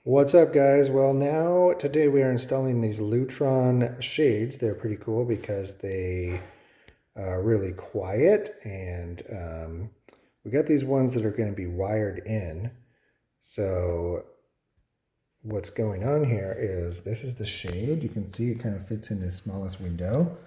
What's up, guys? Well, today we are installing these Lutron shades. They're pretty cool because they are really quiet, and we got these ones that are going to be wired in. So what's going on here is this is the shade. You can see it kind of fits in this smallest window.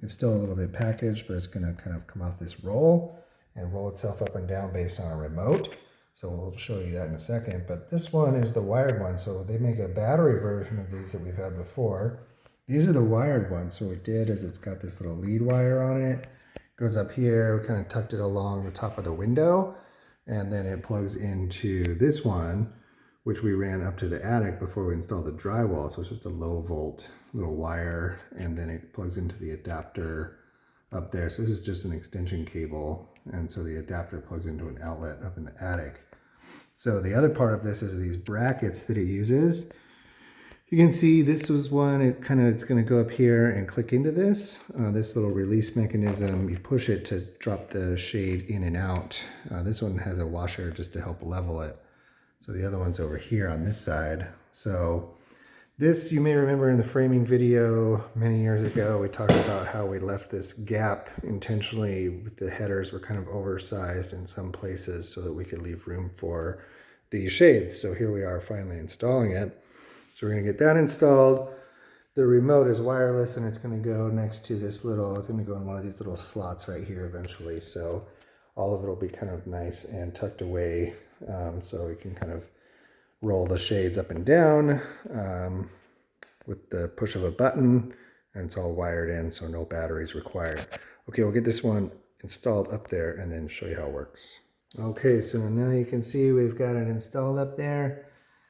It's still a little bit packaged, but it's going to kind of come off this roll and roll itself up and down based on a remote. So we'll show you that in a second. But this one is the wired one. So they make a battery version of these that we've had before. These are the wired ones. So what we did is it's got this little lead wire on it. It goes up here. We kind of tucked it along the top of the window. And then it plugs into this one, which we ran up to the attic before we installed the drywall. So it's just a low volt little wire. And then it plugs into the adapter up there. So this is just an extension cable. And so the adapter plugs into an outlet up in the attic. So the other part of this is these brackets that it uses. You can see this was one, it's going to go up here and click into this. This little release mechanism, you push it to drop the shade in and out. This one has a washer just to help level it. So the other one's over here on this side. So this, you may remember in the framing video many years ago, we talked about how we left this gap intentionally. The headers were kind of oversized in some places so that we could leave room for these shades. So here we are finally installing it. So we're going to get that installed. The remote is wireless and it's going to go next to this little, it's going to go in one of these little slots right here eventually. So all of it will be kind of nice and tucked away, so we can kind of roll the shades up and down with the push of a button, and it's all wired in, so no batteries required. Okay, we'll get this one installed up there and then show you how it works. Okay, so now you can see we've got it installed up there,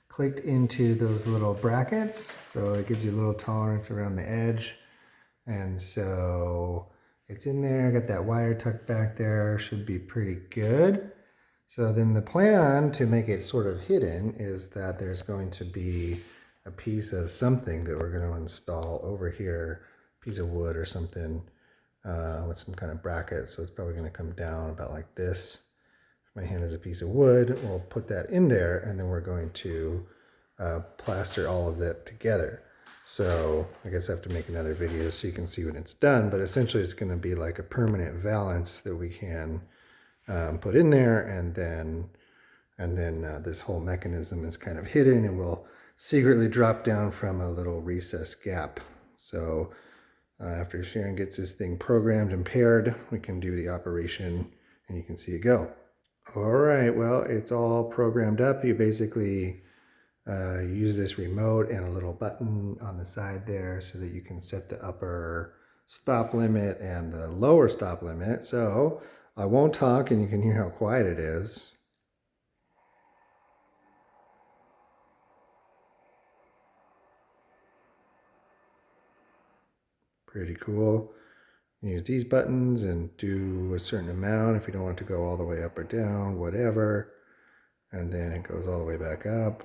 clicked into those little brackets, so it gives you a little tolerance around the edge, and so it's in there. Got that wire tucked back there, should be pretty good. So then the plan to make it sort of hidden is that there's going to be a piece of something that we're going to install over here, a piece of wood or something with some kind of bracket. So it's probably going to come down about like this. If my hand is a piece of wood, we'll put that in there, and then we're going to plaster all of that together. So I guess I have to make another video so you can see when it's done, but essentially it's going to be like a permanent valance that we can put in there, and then this whole mechanism is kind of hidden and will secretly drop down from a little recessed gap. So after Sharon gets this thing programmed and paired, we can do the operation and you can see it go. All right, well, it's all programmed up. You basically use this remote and a little button on the side there so that you can set the upper stop limit and the lower stop limit. So I won't talk and you can hear how quiet it is. Pretty cool. You use these buttons and do a certain amount if you don't want to go all the way up or down, whatever. And then it goes all the way back up.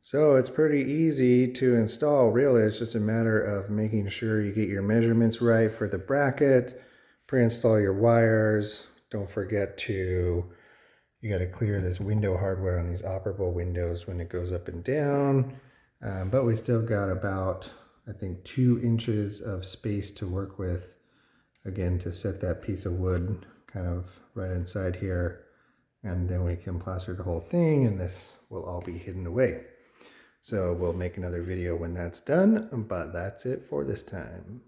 So it's pretty easy to install, really. It's just a matter of making sure you get your measurements right for the bracket, pre-install your wires. Don't forget you got to clear this window hardware on these operable windows when it goes up and down. But we still got about, I think, 2 inches of space to work with, again, to set that piece of wood kind of right inside here. And then we can plaster the whole thing, and this will all be hidden away. So we'll make another video when that's done, but that's it for this time.